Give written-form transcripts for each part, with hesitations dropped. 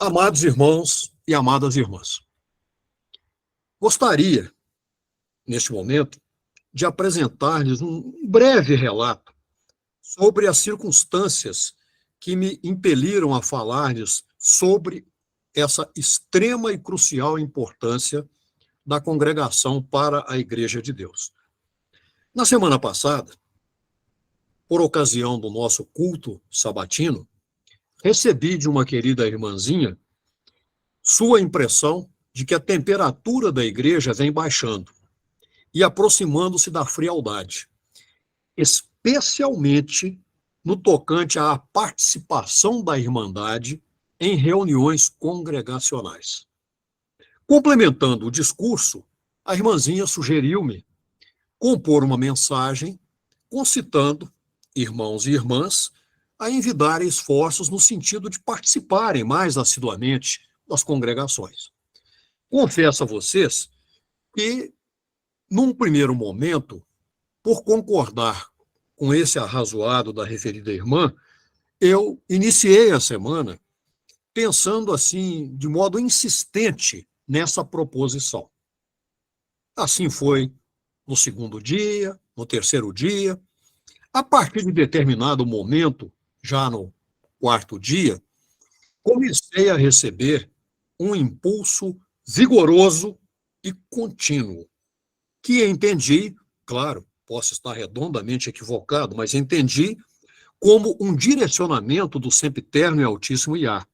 Amados irmãos e amadas irmãs, gostaria, neste momento, de apresentar-lhes um breve relato sobre as circunstâncias que me impeliram a falar-lhes sobre essa extrema e crucial importância da congregação para a Igreja de Deus. Na semana passada, por ocasião do nosso culto sabatino, recebi de uma querida irmãzinha sua impressão de que a temperatura da igreja vem baixando e aproximando-se da frialdade, especialmente no tocante à participação da Irmandade em reuniões congregacionais. Complementando o discurso, a irmãzinha sugeriu-me compor uma mensagem concitando irmãos e irmãs a envidarem esforços no sentido de participarem mais assiduamente das congregações. Confesso a vocês que, num primeiro momento, por concordar com esse arrazoado da referida irmã, eu iniciei a semana pensando assim, de modo insistente, nessa proposição. Assim foi no segundo dia, no terceiro dia. A partir de determinado momento, já no quarto dia, comecei a receber um impulso vigoroso e contínuo, que entendi, claro, posso estar redondamente equivocado, mas entendi como um direcionamento do Sempiterno e Altíssimo Iá,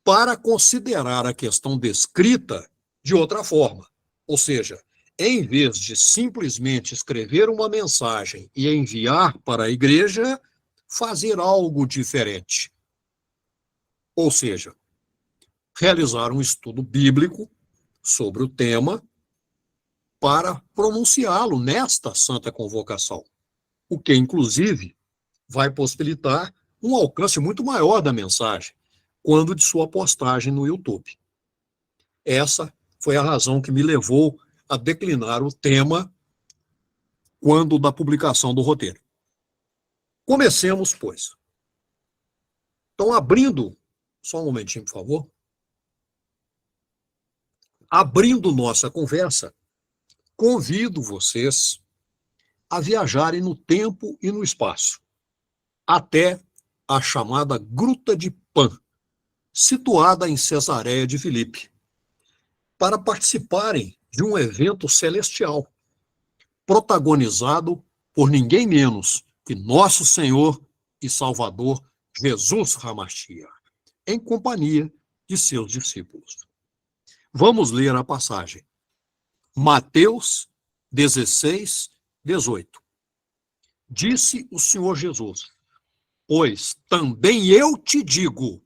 para considerar a questão descrita de outra forma. Ou seja, em vez de simplesmente escrever uma mensagem e enviar para a igreja, fazer algo diferente. Ou seja, realizar um estudo bíblico sobre o tema para pronunciá-lo nesta santa convocação, o que, inclusive, vai possibilitar um alcance muito maior da mensagem quando de sua postagem no YouTube. Essa foi a razão que me levou a declinar o tema quando da publicação do roteiro. Comecemos, pois. Então, abrindo, só um momentinho, por favor. Abrindo nossa conversa, convido vocês a viajarem no tempo e no espaço, até a chamada Gruta de Pan, situada em Cesareia de Filipe, para participarem de um evento celestial, protagonizado por ninguém menos que nosso Senhor e Salvador Jesus Hamashia, em companhia de seus discípulos. Vamos ler a passagem. Mateus 16, 18. Disse o Senhor Jesus: pois também eu te digo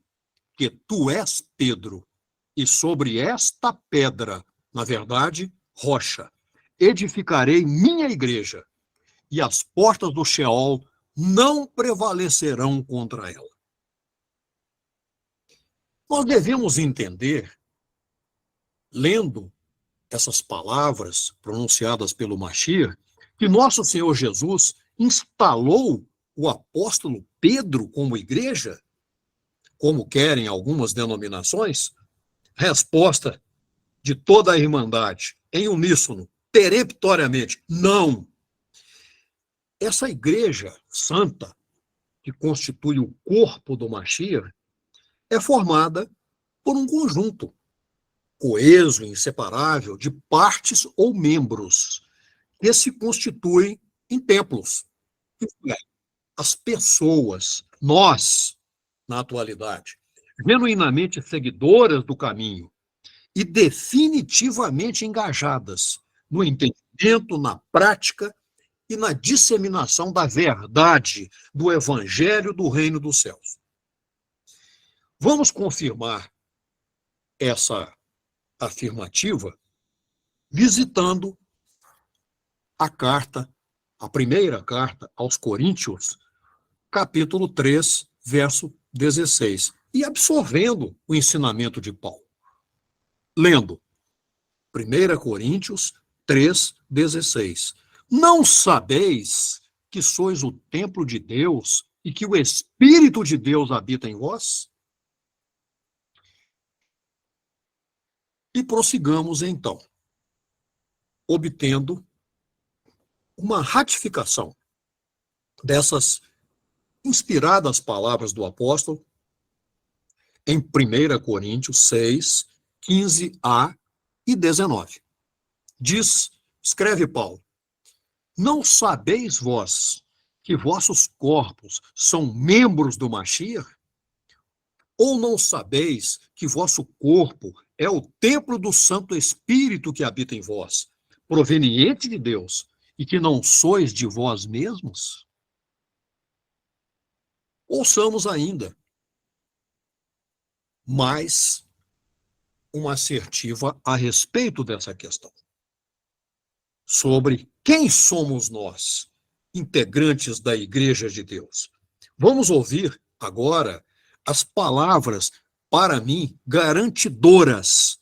que tu és Pedro, e sobre esta pedra, na verdade, rocha, edificarei minha igreja, e as portas do Sheol não prevalecerão contra ela. Nós devemos entender, lendo essas palavras pronunciadas pelo Mashiach, que nosso Senhor Jesus instalou o apóstolo Pedro como igreja, como querem algumas denominações. Resposta de toda a Irmandade, em uníssono, peremptoriamente, não. Essa igreja santa, que constitui o corpo do Mashiach, é formada por um conjunto coeso, inseparável, de partes ou membros que se constituem em templos. As pessoas, nós, na atualidade, genuinamente seguidoras do caminho e definitivamente engajadas no entendimento, na prática e na disseminação da verdade do Evangelho do Reino dos Céus. Vamos confirmar essa afirmativa visitando a carta, a primeira carta aos Coríntios, capítulo 3, verso 16, e absorvendo o ensinamento de Paulo. Lendo, 1 Coríntios 3, 16. Não sabeis que sois o templo de Deus e que o Espírito de Deus habita em vós? E prossigamos então, obtendo uma ratificação dessas inspiradas palavras do apóstolo em 1 Coríntios 6, 15a e 19. Escreve Paulo: não sabeis vós que vossos corpos são membros do Mashiach? Ou não sabeis que vosso corpo é o templo do Santo Espírito que habita em vós, proveniente de Deus, e que não sois de vós mesmos? Ouçamos ainda mais uma assertiva a respeito dessa questão. Sobre quem somos nós, integrantes da Igreja de Deus. Vamos ouvir agora as palavras, para mim, garantidoras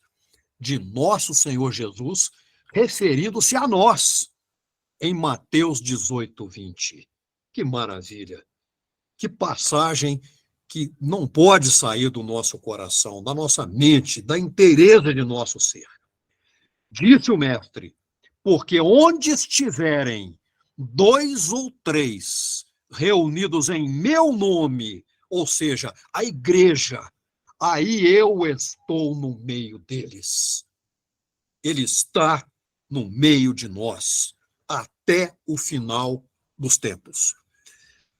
de nosso Senhor Jesus, referindo-se a nós, em Mateus 18, 20. Que maravilha! Que passagem que não pode sair do nosso coração, da nossa mente, da inteireza de nosso ser. Disse o mestre: porque onde estiverem 2 ou 3 reunidos em meu nome, ou seja, a igreja, aí eu estou no meio deles. Ele está no meio de nós, até o final dos tempos.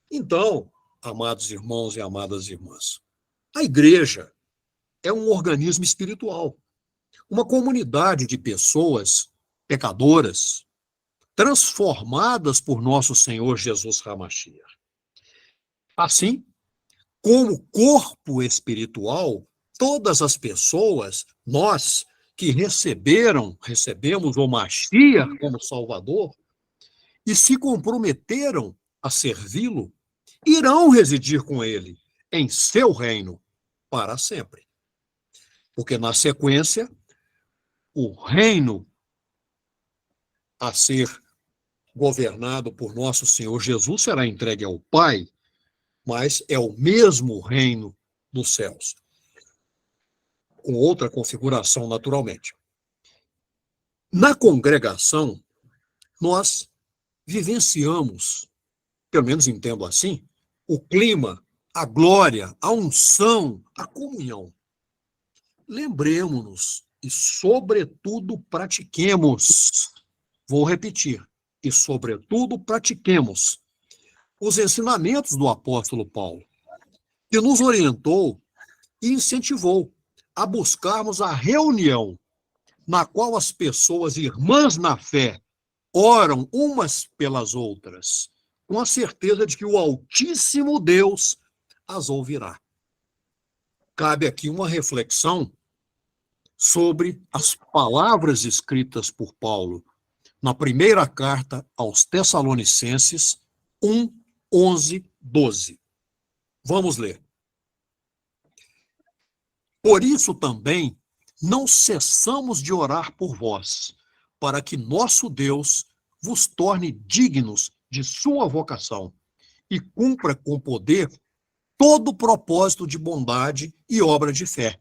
Então, amados irmãos e amadas irmãs, a igreja é um organismo espiritual, uma comunidade de pessoas pecadoras, transformadas por nosso Senhor Jesus Hamashiach. Assim, como corpo espiritual, todas as pessoas, nós que recebemos o Mashiach como Salvador e se comprometeram a servi-lo, irão residir com ele em seu reino para sempre. Porque, na sequência, o reino a ser governado por nosso Senhor Jesus será entregue ao Pai, mas é o mesmo reino dos céus, com outra configuração, naturalmente. Na congregação, nós vivenciamos, pelo menos entendo assim, o clima, a glória, a unção, a comunhão. Lembremos-nos e, sobretudo, pratiquemos. Vou repetir. E, sobretudo, pratiquemos os ensinamentos do apóstolo Paulo, que nos orientou e incentivou a buscarmos a reunião na qual as pessoas irmãs na fé oram umas pelas outras, com a certeza de que o Altíssimo Deus as ouvirá. Cabe aqui uma reflexão sobre as palavras escritas por Paulo na primeira carta aos Tessalonicenses 1, 11, 12. Vamos ler. Por isso também não cessamos de orar por vós, para que nosso Deus vos torne dignos de sua vocação e cumpra com poder todo o propósito de bondade e obra de fé,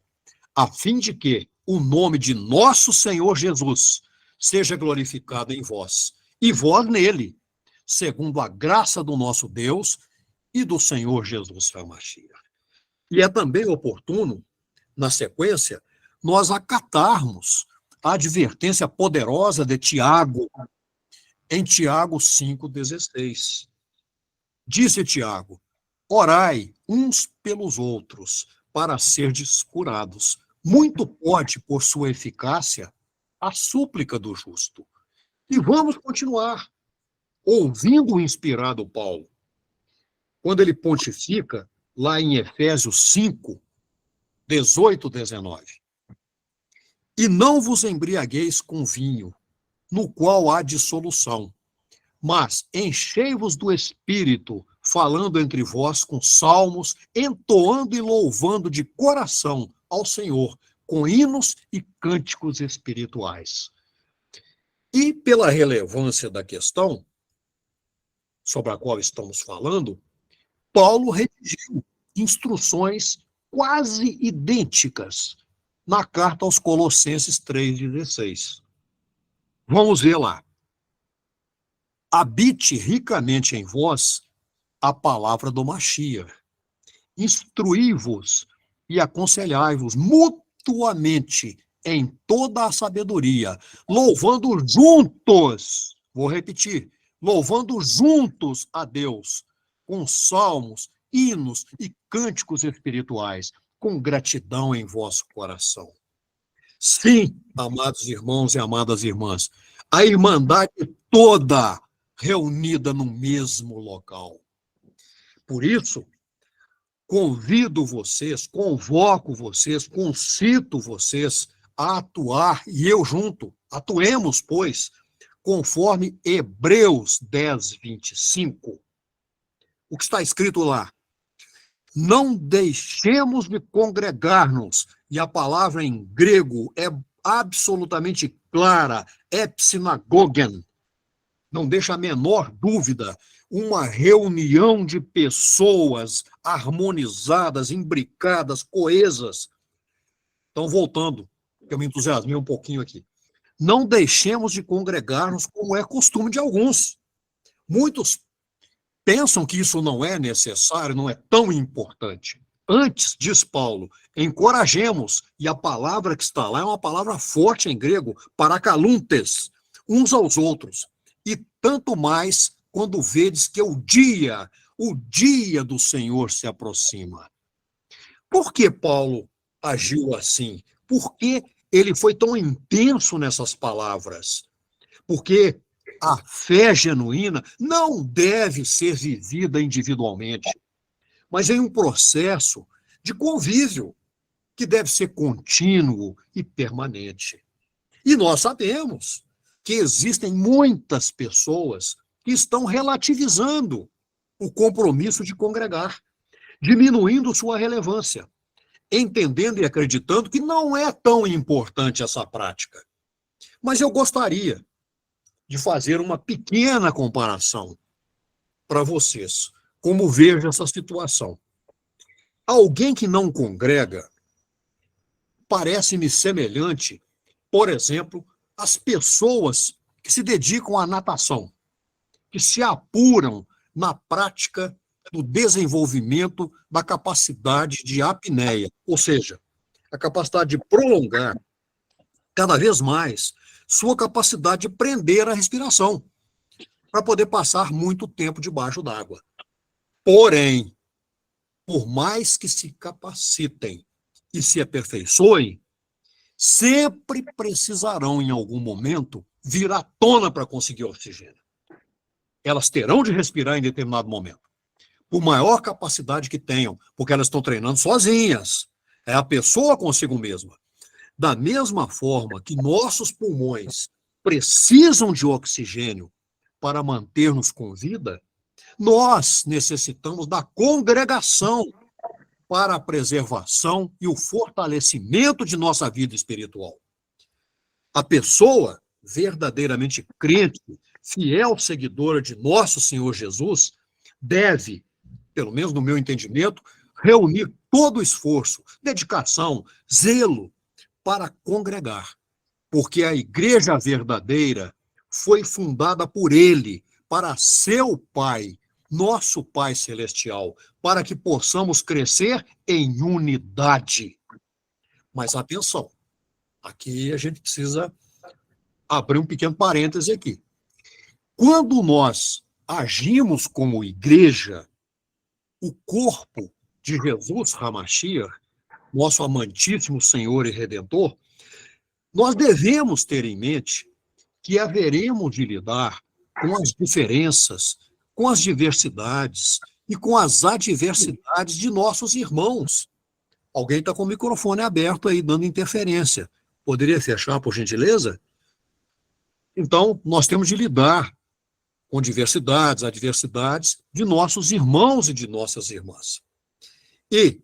a fim de que o nome de nosso Senhor Jesus seja glorificado em vós, e vós nele, segundo a graça do nosso Deus e do Senhor Jesus Hamashiach. E é também oportuno, na sequência, nós acatarmos a advertência poderosa de Tiago, em Tiago 5,16. Disse Tiago: orai uns pelos outros, para serdes curados. Muito pode, por sua eficácia, a súplica do justo. E vamos continuar ouvindo o inspirado Paulo, quando ele pontifica, lá em Efésios 5, 18, 19. E não vos embriagueis com vinho, no qual há dissolução, mas enchei-vos do Espírito, falando entre vós com salmos, entoando e louvando de coração ao Senhor, com hinos e cânticos espirituais. E pela relevância da questão sobre a qual estamos falando, Paulo redigiu instruções quase idênticas na carta aos Colossenses 3,16. Vamos ver lá. Habite ricamente em vós a palavra do Mashiach. Instruí-vos e aconselhai-vos mutuamente em toda a sabedoria, louvando juntos, vou repetir, louvando juntos a Deus, com salmos, hinos e cânticos espirituais, com gratidão em vosso coração. Sim, amados irmãos e amadas irmãs, a irmandade toda reunida no mesmo local. Por isso, convido vocês, convoco vocês, concito vocês a atuar, e eu junto, atuemos, pois, conforme Hebreus 10, 25. O que está escrito lá? Não deixemos de congregar-nos, e a palavra em grego é absolutamente clara, epsinagogen. Não deixa a menor dúvida, uma reunião de pessoas harmonizadas, imbricadas, coesas. Então, voltando, que eu me entusiasmei um pouquinho aqui. Não deixemos de congregar-nos como é costume de alguns. Muitos pensam que isso não é necessário, não é tão importante. Antes, diz Paulo, encorajemos, e a palavra que está lá é uma palavra forte em grego, parakaluntes, uns aos outros. E tanto mais quando vedes que o dia do Senhor se aproxima. Por que Paulo agiu assim? Por que ele foi tão intenso nessas palavras? Porque a fé genuína não deve ser vivida individualmente, mas em um processo de convívio que deve ser contínuo e permanente. E nós sabemos que existem muitas pessoas que estão relativizando o compromisso de congregar, diminuindo sua relevância, entendendo e acreditando que não é tão importante essa prática. Mas eu gostaria de fazer uma pequena comparação para vocês, como vejo essa situação. Alguém que não congrega parece-me semelhante, por exemplo, às pessoas que se dedicam à natação, que se apuram na prática do desenvolvimento da capacidade de apneia, ou seja, a capacidade de prolongar cada vez mais sua capacidade de prender a respiração, para poder passar muito tempo debaixo d'água. Porém, por mais que se capacitem e se aperfeiçoem, sempre precisarão, em algum momento, vir à tona para conseguir oxigênio. Elas terão de respirar em determinado momento, por maior capacidade que tenham, porque elas estão treinando sozinhas. É a pessoa consigo mesma. Da mesma forma que nossos pulmões precisam de oxigênio para manter-nos com vida, nós necessitamos da congregação para a preservação e o fortalecimento de nossa vida espiritual. A pessoa verdadeiramente crente, fiel seguidora de nosso Senhor Jesus, deve, pelo menos no meu entendimento, reunir todo o esforço, dedicação, zelo para congregar, porque a igreja verdadeira foi fundada por ele, para seu Pai, nosso Pai Celestial, para que possamos crescer em unidade. Mas atenção, aqui a gente precisa abrir um pequeno parêntese aqui. Quando nós agimos como igreja, o corpo de Jesus, Hamashiach, nosso amantíssimo Senhor e Redentor, nós devemos ter em mente que haveremos de lidar com as diferenças, com as diversidades e com as adversidades de nossos irmãos. Alguém está com o microfone aberto aí, dando interferência. Poderia fechar, por gentileza? Então, nós temos de lidar com diversidades, adversidades de nossos irmãos e de nossas irmãs. E,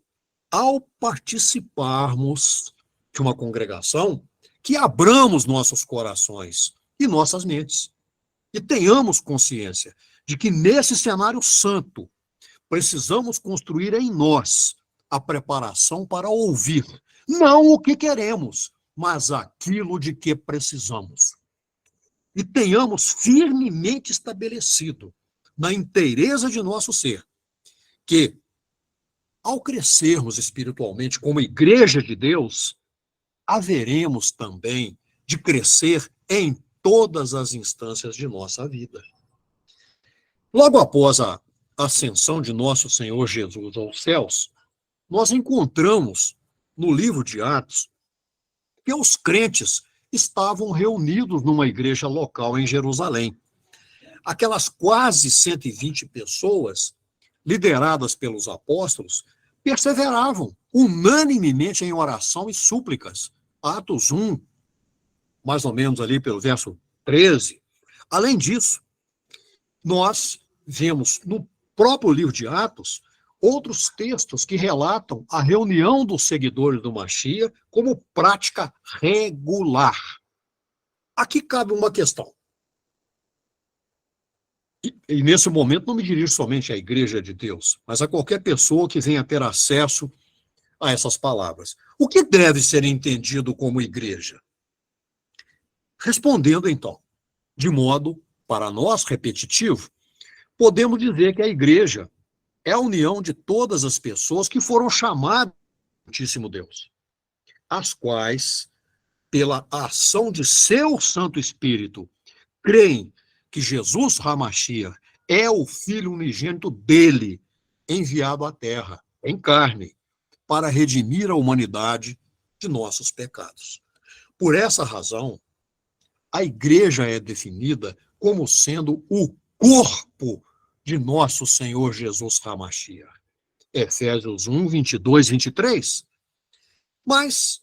ao participarmos de uma congregação, que abramos nossos corações e nossas mentes. E tenhamos consciência de que, nesse cenário santo, precisamos construir em nós a preparação para ouvir, não o que queremos, mas aquilo de que precisamos. E tenhamos firmemente estabelecido, na inteireza de nosso ser, que, ao crescermos espiritualmente como igreja de Deus, haveremos também de crescer em todas as instâncias de nossa vida. Logo após a ascensão de nosso Senhor Jesus aos céus, nós encontramos no livro de Atos que os crentes estavam reunidos numa igreja local em Jerusalém. Aquelas quase 120 pessoas, lideradas pelos apóstolos, perseveravam unanimemente em oração e súplicas. Atos 1, mais ou menos ali pelo verso 13. Além disso, nós vemos no próprio livro de Atos outros textos que relatam a reunião dos seguidores do Mashiach como prática regular. Aqui cabe uma questão. E nesse momento não me dirijo somente à Igreja de Deus, mas a qualquer pessoa que venha ter acesso a essas palavras. O que deve ser entendido como igreja? Respondendo, então, de modo, para nós, repetitivo, podemos dizer que a igreja é a união de todas as pessoas que foram chamadas do Altíssimo Deus, as quais, pela ação de seu Santo Espírito, creem que Jesus Hamashiach é o Filho unigênito dele, enviado à Terra, em carne, para redimir a humanidade de nossos pecados. Por essa razão, a igreja é definida como sendo o corpo de nosso Senhor Jesus Hamashiach. Efésios 1, 22, 23. Mas,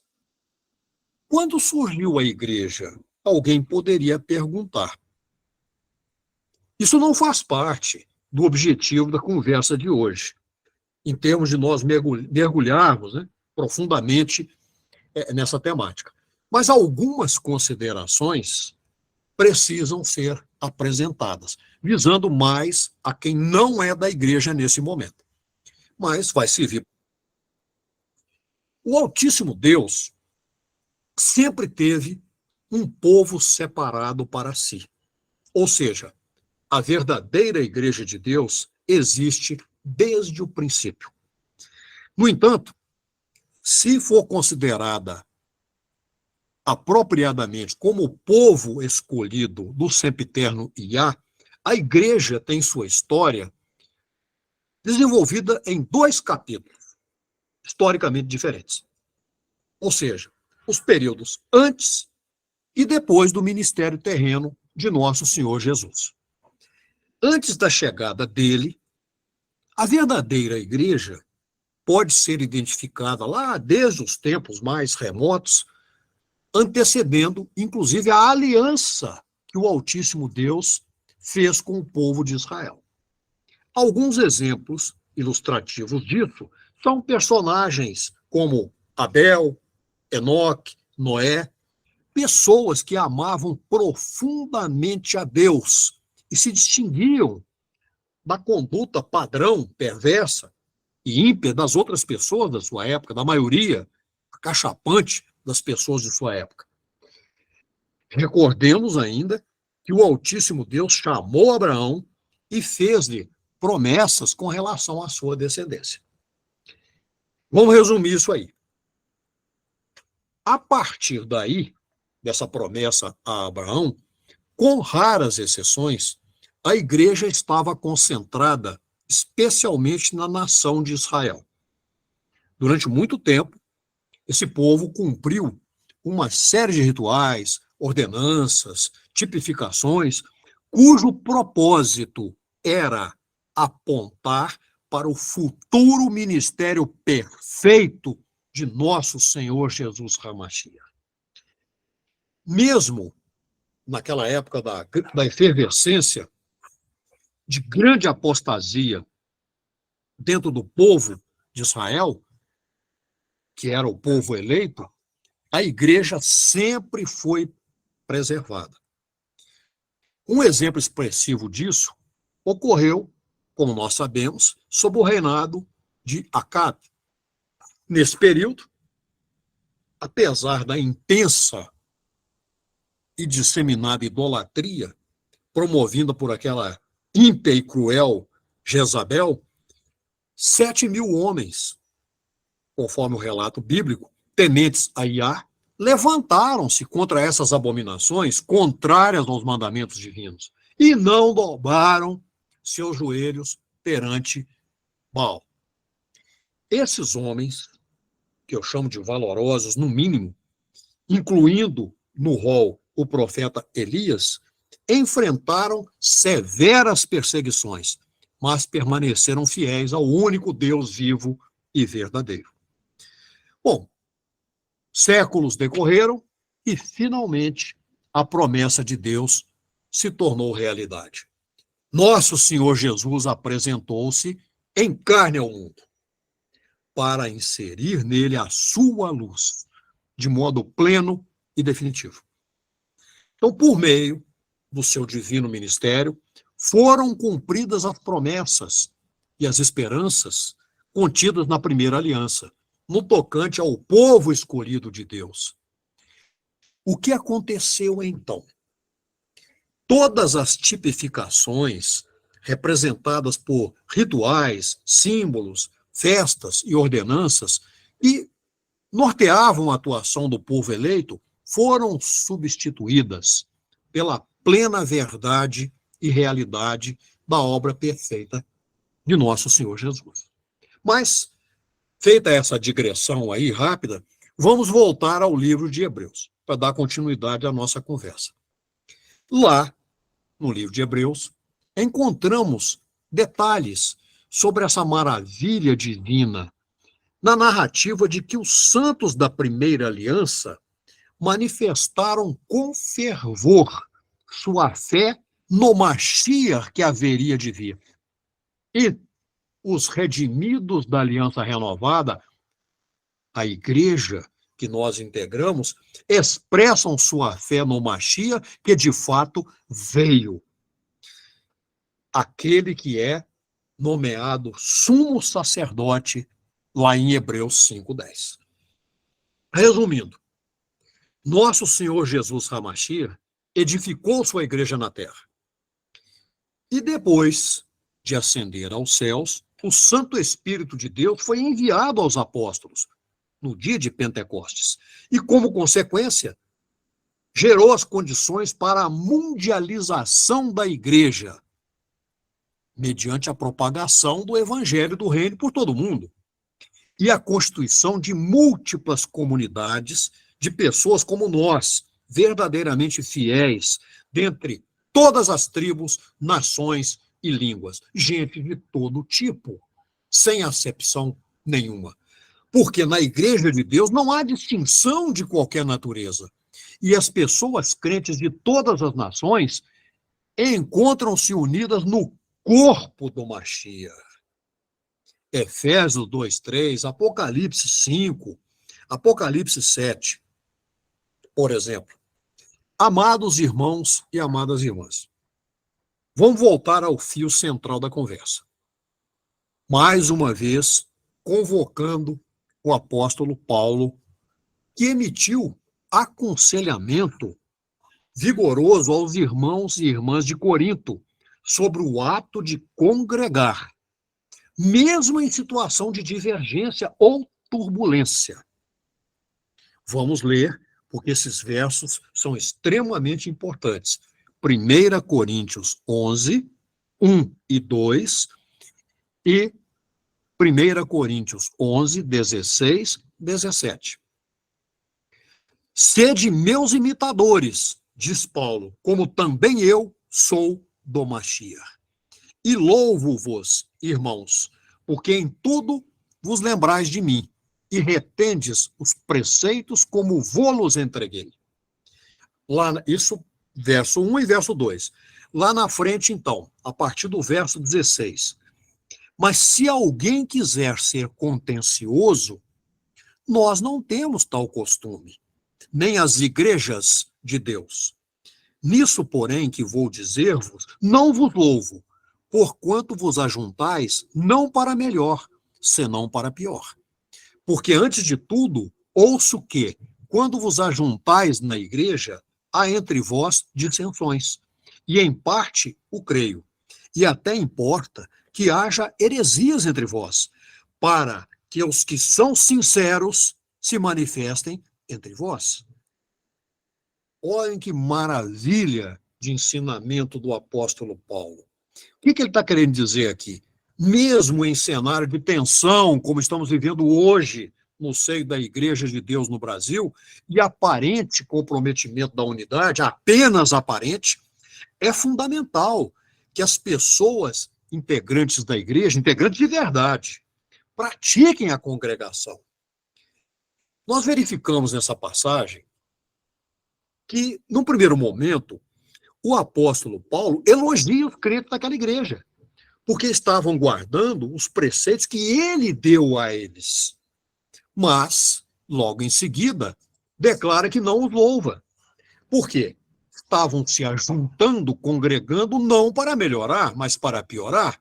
quando surgiu a igreja, alguém poderia perguntar. Isso não faz parte do objetivo da conversa de hoje, em termos de nós mergulharmos, né, profundamente nessa temática. Mas algumas considerações precisam ser apresentadas, visando mais a quem não é da igreja nesse momento. Mas vai servir. O Altíssimo Deus sempre teve um povo separado para si. Ou seja, a verdadeira igreja de Deus existe desde o princípio. No entanto, se for considerada apropriadamente como o povo escolhido do sempiterno Iá, a igreja tem sua história desenvolvida em 2 capítulos, historicamente diferentes. Ou seja, os períodos antes e depois do ministério terreno de nosso Senhor Jesus. Antes da chegada dele, a verdadeira igreja pode ser identificada lá desde os tempos mais remotos, antecedendo, inclusive, a aliança que o Altíssimo Deus fez com o povo de Israel. Alguns exemplos ilustrativos disso são personagens como Abel, Enoque, Noé, pessoas que amavam profundamente a Deus e se distinguiam da conduta padrão perversa e ímpia das outras pessoas da sua época, da maioria acachapante das pessoas de sua época. Recordemos ainda que o Altíssimo Deus chamou Abraão e fez-lhe promessas com relação à sua descendência. Vamos resumir isso aí. A partir daí, dessa promessa a Abraão, com raras exceções, a igreja estava concentrada especialmente na nação de Israel. Durante muito tempo, esse povo cumpriu uma série de rituais, ordenanças, tipificações, cujo propósito era apontar para o futuro ministério perfeito de nosso Senhor Jesus Hamashiach. Mesmo naquela época da efervescência, de grande apostasia dentro do povo de Israel, que era o povo eleito, a igreja sempre foi preservada. Um exemplo expressivo disso ocorreu, como nós sabemos, sob o reinado de Acabe. Nesse período, apesar da intensa e disseminada idolatria promovida por aquela ímpia e cruel Jezabel, 7.000 homens, conforme o relato bíblico, tementes a Iá, levantaram-se contra essas abominações contrárias aos mandamentos divinos e não dobraram seus joelhos perante Baal. Esses homens, que eu chamo de valorosos, no mínimo, incluindo no rol o profeta Elias, enfrentaram severas perseguições, mas permaneceram fiéis ao único Deus vivo e verdadeiro. Bom, séculos decorreram e, finalmente, a promessa de Deus se tornou realidade. Nosso Senhor Jesus apresentou-se em carne ao mundo para inserir nele a sua luz, de modo pleno e definitivo. Então, por meio do seu divino ministério, foram cumpridas as promessas e as esperanças contidas na primeira aliança, no tocante ao povo escolhido de Deus. O que aconteceu então? Todas as tipificações representadas por rituais, símbolos, festas e ordenanças que norteavam a atuação do povo eleito foram substituídas pela plena verdade e realidade da obra perfeita de nosso Senhor Jesus. Mas, feita essa digressão aí rápida, vamos voltar ao livro de Hebreus, para dar continuidade à nossa conversa. Lá, no livro de Hebreus, encontramos detalhes sobre essa maravilha divina na narrativa de que os santos da primeira aliança manifestaram com fervor sua fé no Mashiach que haveria de vir. E os redimidos da aliança renovada, a igreja que nós integramos, expressam sua fé no Mashiach que de fato veio. Aquele que é nomeado sumo sacerdote lá em Hebreus 5:10. Resumindo, nosso Senhor Jesus HaMashiach edificou sua igreja na terra. E depois de ascender aos céus, o Santo Espírito de Deus foi enviado aos apóstolos no dia de Pentecostes. E, como consequência, gerou as condições para a mundialização da igreja, mediante a propagação do evangelho do reino por todo o mundo, e a constituição de múltiplas comunidades de pessoas como nós, verdadeiramente fiéis, dentre todas as tribos, nações e línguas, gente de todo tipo, sem acepção nenhuma. Porque na igreja de Deus não há distinção de qualquer natureza. E as pessoas crentes de todas as nações encontram-se unidas no corpo do Mashiach. Efésios 2:3, Apocalipse 5, Apocalipse 7, por exemplo. Amados irmãos e amadas irmãs, vamos voltar ao fio central da conversa. Mais uma vez, convocando o apóstolo Paulo, que emitiu aconselhamento vigoroso aos irmãos e irmãs de Corinto sobre o ato de congregar, mesmo em situação de divergência ou turbulência. Vamos ler, porque esses versos são extremamente importantes. 1 Coríntios 11, 1 e 2 e 1 Coríntios 11, 16, 17. Sede meus imitadores, diz Paulo, como também eu sou do Mashiach. E louvo-vos, irmãos, porque em tudo vos lembrais de mim, e retendes os preceitos como vô-los entreguei. Isso, verso 1 e verso 2. Lá na frente, então, a partir do verso 16. Mas se alguém quiser ser contencioso, nós não temos tal costume, nem as igrejas de Deus. Nisso, porém, que vou dizer-vos, não vos louvo, porquanto vos ajuntais não para melhor, senão para pior. Porque, antes de tudo, ouço que, quando vos ajuntais na igreja, há entre vós dissensões, e em parte o creio, e até importa que haja heresias entre vós, para que os que são sinceros se manifestem entre vós. Olhem que maravilha de ensinamento do apóstolo Paulo. O que ele está querendo dizer aqui? Mesmo em cenário de tensão, como estamos vivendo hoje no seio da Igreja de Deus no Brasil, e aparente comprometimento da unidade, apenas aparente, é fundamental que as pessoas integrantes da igreja, integrantes de verdade, pratiquem a congregação. Nós verificamos nessa passagem que, num primeiro momento, o apóstolo Paulo elogia os crentes daquela igreja, porque estavam guardando os preceitos que ele deu a eles. Mas, logo em seguida, declara que não os louva. Por quê? Estavam se ajuntando, congregando, não para melhorar, mas para piorar.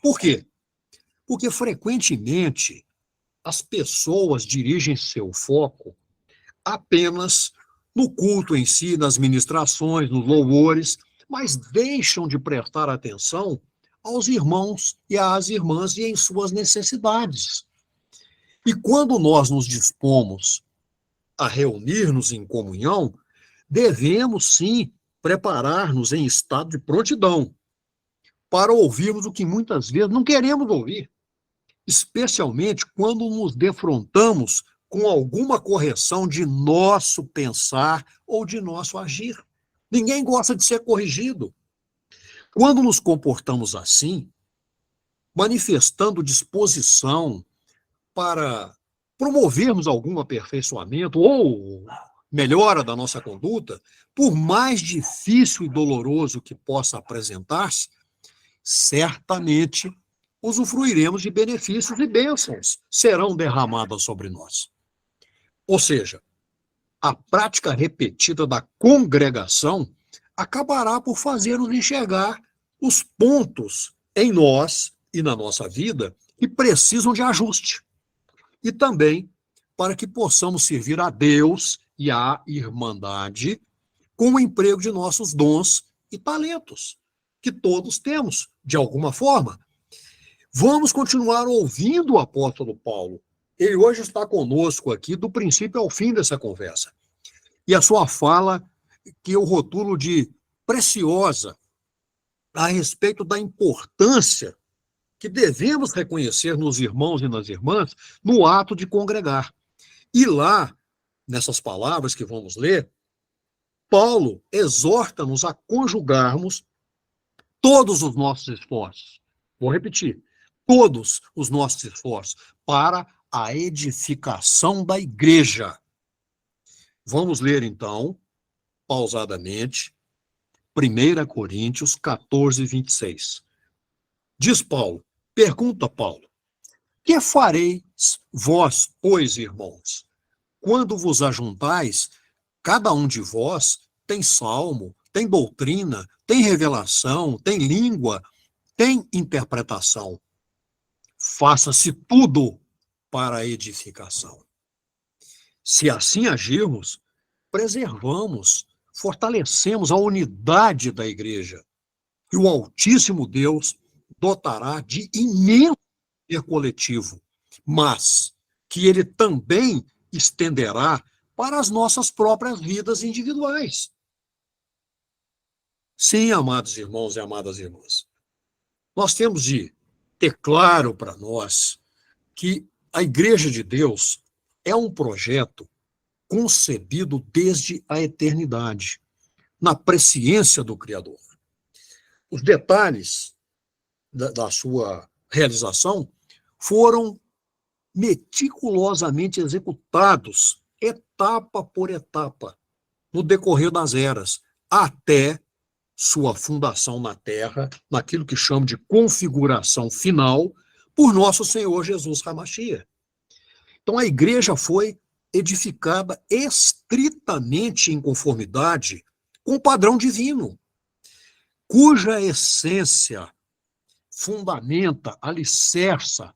Por quê? Porque, frequentemente, as pessoas dirigem seu foco apenas no culto em si, nas ministrações, nos louvores, mas deixam de prestar atenção aos irmãos e às irmãs e em suas necessidades. E quando nós nos dispomos a reunir-nos em comunhão, devemos, sim, preparar-nos em estado de prontidão para ouvirmos o que muitas vezes não queremos ouvir, especialmente quando nos defrontamos com alguma correção de nosso pensar ou de nosso agir. Ninguém gosta de ser corrigido. Quando nos comportamos assim, manifestando disposição para promovermos algum aperfeiçoamento ou melhora da nossa conduta, por mais difícil e doloroso que possa apresentar-se, certamente usufruiremos de benefícios e bênçãos serão derramadas sobre nós. Ou seja, a prática repetida da congregação acabará por fazer-nos enxergar os pontos em nós e na nossa vida que precisam de ajuste. E também para que possamos servir a Deus e à irmandade com o emprego de nossos dons e talentos, que todos temos, de alguma forma. Vamos continuar ouvindo o apóstolo Paulo. Ele hoje está conosco aqui do princípio ao fim dessa conversa. E a sua fala, que eu rotulo de preciosa, a respeito da importância que devemos reconhecer nos irmãos e nas irmãs no ato de congregar. E lá, nessas palavras que vamos ler, Paulo exorta-nos a conjugarmos todos os nossos esforços. Vou repetir, todos os nossos esforços para a edificação da igreja. Vamos ler, então, pausadamente, 1 Coríntios 14, 26. Diz Paulo, pergunta Paulo, que fareis vós, pois, irmãos, quando vos ajuntais, cada um de vós tem salmo, tem doutrina, tem revelação, tem língua, tem interpretação. Faça-se tudo para a edificação. Se assim agirmos, preservamos, fortalecemos a unidade da igreja. E o Altíssimo Deus dotará de imenso poder coletivo, mas que ele também estenderá para as nossas próprias vidas individuais. Sim, amados irmãos e amadas irmãs, nós temos de ter claro para nós que a Igreja de Deus é um projeto concebido desde a eternidade, na presciência do Criador. Os detalhes da sua realização foram meticulosamente executados, etapa por etapa, no decorrer das eras, até sua fundação na Terra, naquilo que chamo de configuração final, por nosso Senhor Jesus Hamashia. Então, a igreja foi edificada estritamente em conformidade com o padrão divino, cuja essência fundamenta, alicerça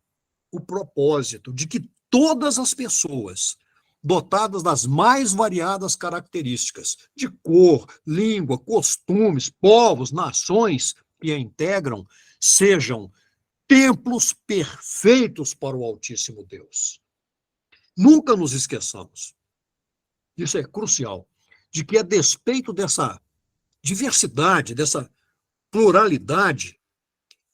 o propósito de que todas as pessoas, dotadas das mais variadas características de cor, língua, costumes, povos, nações que a integram, sejam templos perfeitos para o Altíssimo Deus. Nunca nos esqueçamos, isso é crucial, de que a despeito dessa diversidade, dessa pluralidade,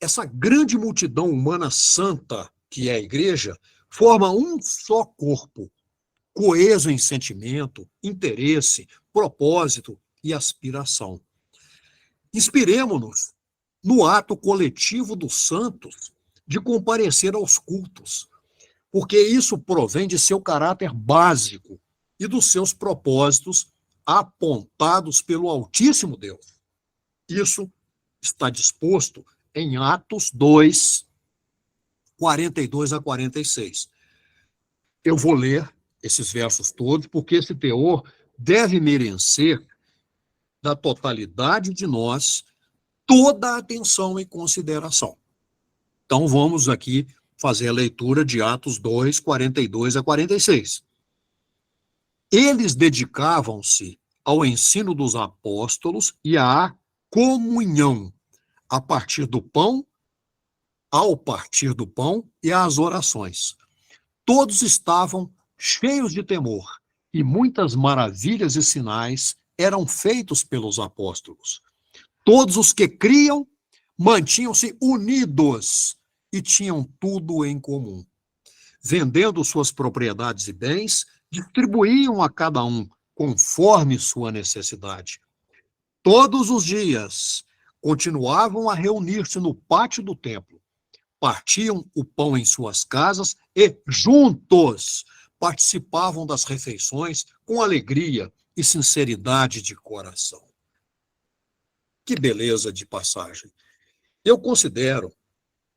essa grande multidão humana santa que é a igreja, forma um só corpo, coeso em sentimento, interesse, propósito e aspiração. Inspiremo-nos no ato coletivo dos santos de comparecer aos cultos, porque isso provém de seu caráter básico e dos seus propósitos apontados pelo Altíssimo Deus. Isso está disposto em Atos 2, 42 a 46. Eu vou ler esses versos todos, porque esse teor deve merecer da totalidade de nós toda a atenção e consideração. Então, vamos aqui fazer a leitura de Atos 2, 42 a 46. Eles dedicavam-se ao ensino dos apóstolos e à comunhão, ao partir do pão e às orações. Todos estavam cheios de temor, e muitas maravilhas e sinais eram feitos pelos apóstolos. Todos os que criam mantinham-se unidos e tinham tudo em comum. Vendendo suas propriedades e bens, distribuíam a cada um conforme sua necessidade. Todos os dias continuavam a reunir-se no pátio do templo, partiam o pão em suas casas e, juntos, participavam das refeições com alegria e sinceridade de coração. Que beleza de passagem! Eu considero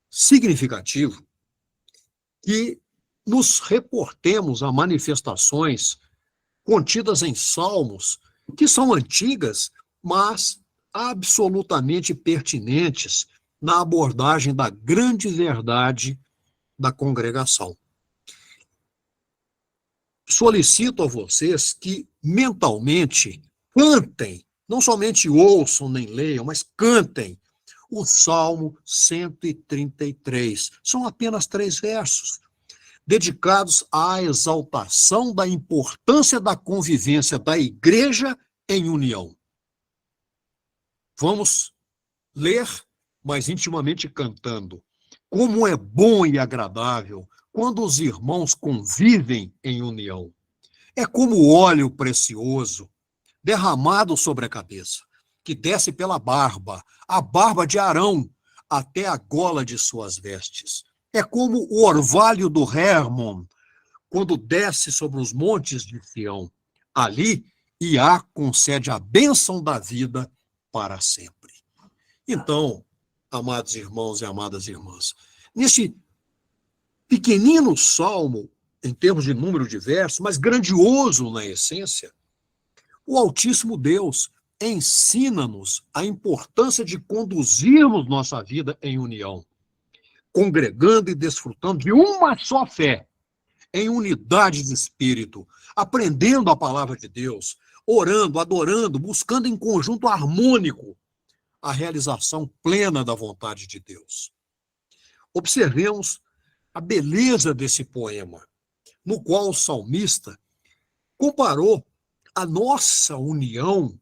significativo que nos reportemos a manifestações contidas em salmos que são antigas, mas absolutamente pertinentes na abordagem da grande verdade da congregação. Solicito a vocês que mentalmente cantem, não somente ouçam nem leiam, mas cantem o Salmo 133. São apenas 3 versos, dedicados à exaltação da importância da convivência da igreja em união. Vamos ler, mas intimamente cantando. Como é bom e agradável quando os irmãos convivem em união. É como óleo precioso derramado sobre a cabeça, que desce pela barba, a barba de Arão, até a gola de suas vestes. É como o orvalho do Hermon, quando desce sobre os montes de Sião. Ali, Iá concede a bênção da vida para sempre. Então, amados irmãos e amadas irmãs, nesse pequenino salmo, em termos de número de versos, mas grandioso na essência, o Altíssimo Deus ensina-nos a importância de conduzirmos nossa vida em união, congregando e desfrutando de uma só fé, em unidade de espírito, aprendendo a palavra de Deus, orando, adorando, buscando em conjunto harmônico a realização plena da vontade de Deus. Observemos a beleza desse poema, no qual o salmista comparou a nossa união,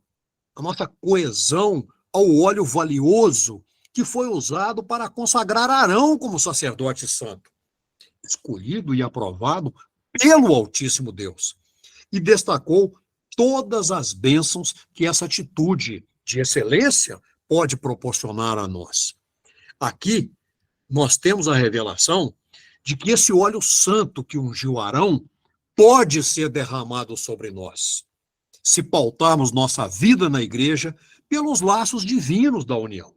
a nossa coesão ao óleo valioso que foi usado para consagrar Arão como sacerdote santo, escolhido e aprovado pelo Altíssimo Deus, e destacou todas as bênçãos que essa atitude de excelência pode proporcionar a nós. Aqui, nós temos a revelação de que esse óleo santo que ungiu Arão pode ser derramado sobre nós, se pautarmos nossa vida na igreja pelos laços divinos da união.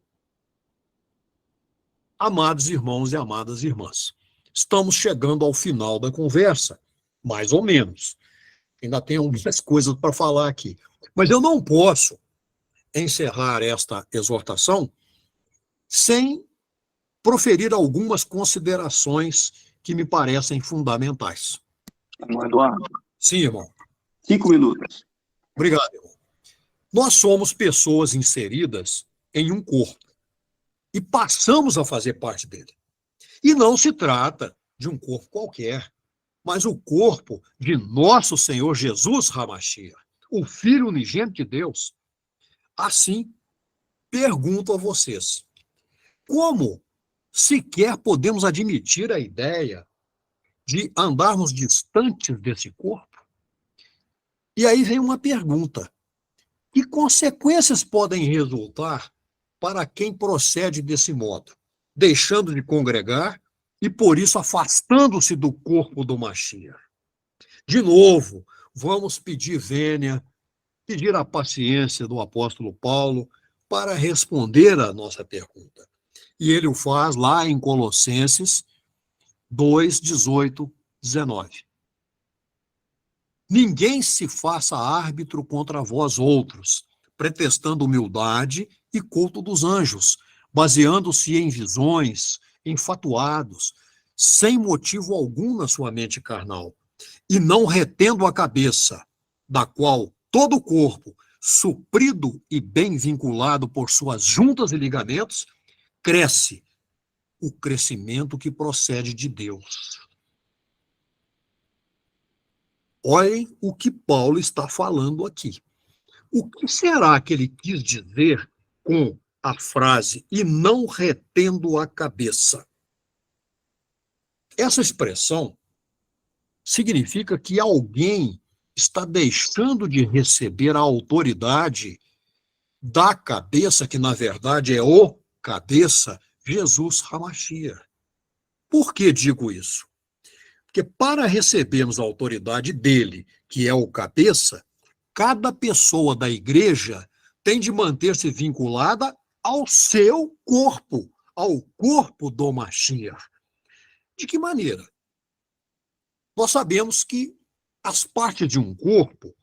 Amados irmãos e amadas irmãs, estamos chegando ao final da conversa, mais ou menos. Ainda tem algumas coisas para falar aqui. Mas eu não posso encerrar esta exortação sem proferir algumas considerações que me parecem fundamentais. Irmão Eduardo, Sim, irmão. 5 minutos. Obrigado, irmão. Nós somos pessoas inseridas em um corpo e passamos a fazer parte dele. E não se trata de um corpo qualquer, mas o corpo de nosso Senhor Jesus Hamashia, o Filho unigênito de Deus. Assim, pergunto a vocês, como sequer podemos admitir a ideia de andarmos distantes desse corpo? E aí vem uma pergunta: que consequências podem resultar para quem procede desse modo, deixando de congregar e, por isso, afastando-se do corpo do Mashiach? De novo, vamos pedir vênia, pedir a paciência do apóstolo Paulo para responder à nossa pergunta. E ele o faz lá em Colossenses 2, 18, 19. Ninguém se faça árbitro contra vós outros, pretextando humildade e culto dos anjos, baseando-se em visões, enfatuados, sem motivo algum na sua mente carnal, e não retendo a cabeça, da qual todo o corpo, suprido e bem vinculado por suas juntas e ligamentos, cresce o crescimento que procede de Deus. Olhem o que Paulo está falando aqui. O que será que ele quis dizer com a frase "e não retendo a cabeça"? Essa expressão significa que alguém está deixando de receber a autoridade da cabeça, que na verdade é o cabeça, Jesus Hamashia. Por que digo isso? Porque para recebermos a autoridade dele, que é o cabeça, cada pessoa da igreja tem de manter-se vinculada ao seu corpo, ao corpo do Mashiach. De que maneira? Nós sabemos que as partes de um corpo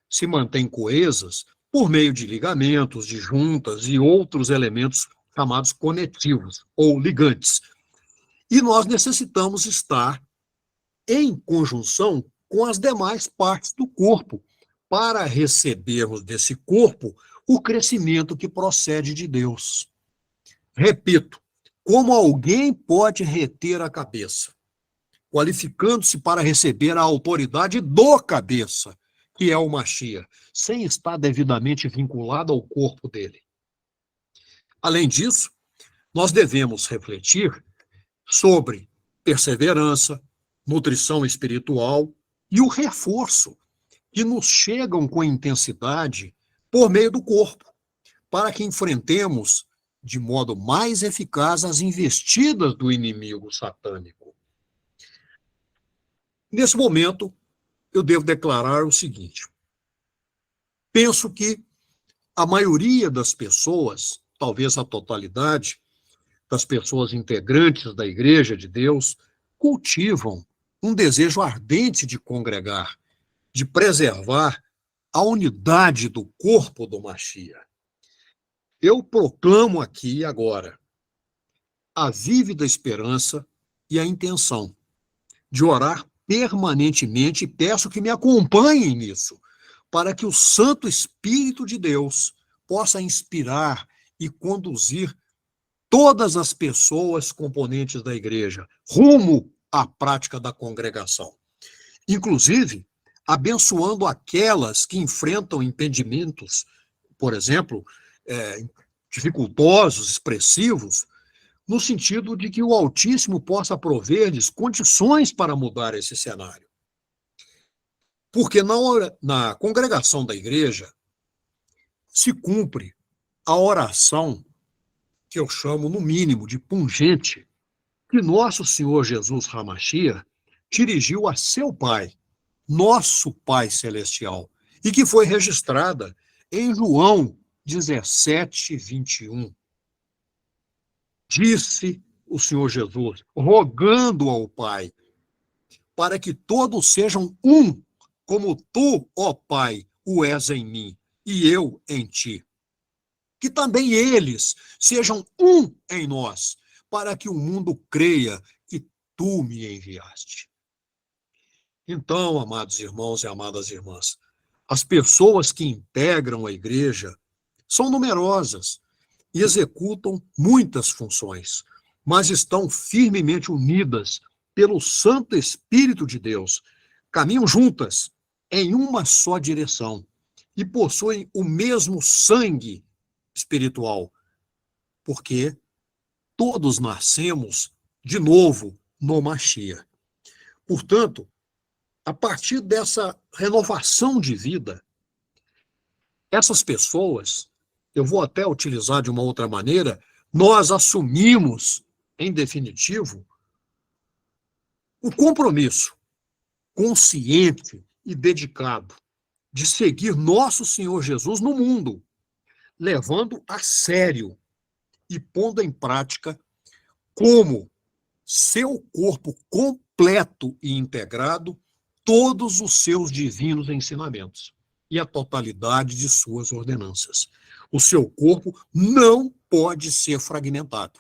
se mantêm coesas por meio de ligamentos, de juntas e outros elementos chamados conectivos ou ligantes. E nós necessitamos estar em conjunção com as demais partes do corpo, para recebermos desse corpo o crescimento que procede de Deus. Repito, como alguém pode reter a cabeça, qualificando-se para receber a autoridade do cabeça, que é o Mashiach, sem estar devidamente vinculado ao corpo dele? Além disso, nós devemos refletir sobre perseverança, nutrição espiritual e o reforço que nos chegam com intensidade por meio do corpo, para que enfrentemos de modo mais eficaz as investidas do inimigo satânico. Nesse momento, eu devo declarar o seguinte: penso que a maioria das pessoas, talvez a totalidade das pessoas integrantes da Igreja de Deus, cultivam um desejo ardente de congregar, de preservar a unidade do corpo do Mashiach. Eu proclamo aqui agora a vívida esperança e a intenção de orar permanentemente, e peço que me acompanhem nisso, para que o Santo Espírito de Deus possa inspirar e conduzir todas as pessoas componentes da igreja rumo à prática da congregação, inclusive abençoando aquelas que enfrentam impedimentos, por exemplo, dificultosos, expressivos, no sentido de que o Altíssimo possa prover-lhes condições para mudar esse cenário. Porque na congregação da igreja se cumpre a oração que eu chamo, no mínimo, de pungente, que nosso Senhor Jesus Hamashia dirigiu a seu Pai, nosso Pai Celestial, e que foi registrada em João 17, 21. Disse o Senhor Jesus, rogando ao Pai, para que todos sejam um, como tu, ó Pai, o és em mim, e eu em ti. Que também eles sejam um em nós, para que o mundo creia que tu me enviaste. Então, amados irmãos e amadas irmãs, as pessoas que integram a igreja são numerosas e executam muitas funções, mas estão firmemente unidas pelo Santo Espírito de Deus, caminham juntas em uma só direção e possuem o mesmo sangue espiritual, porque todos nascemos de novo no Mashiach. Portanto, a partir dessa renovação de vida, essas pessoas, eu vou até utilizar de uma outra maneira, nós assumimos, em definitivo, o compromisso consciente e dedicado de seguir nosso Senhor Jesus no mundo, levando a sério e pondo em prática como seu corpo completo e integrado todos os seus divinos ensinamentos e a totalidade de suas ordenanças. O seu corpo não pode ser fragmentado.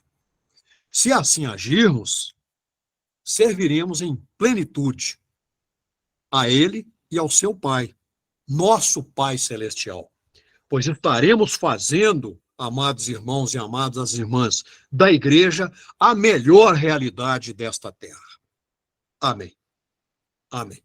Se assim agirmos, serviremos em plenitude a Ele e ao seu Pai, nosso Pai Celestial, pois estaremos fazendo, amados irmãos e amadas irmãs, da igreja a melhor realidade desta terra. Amém. Amém.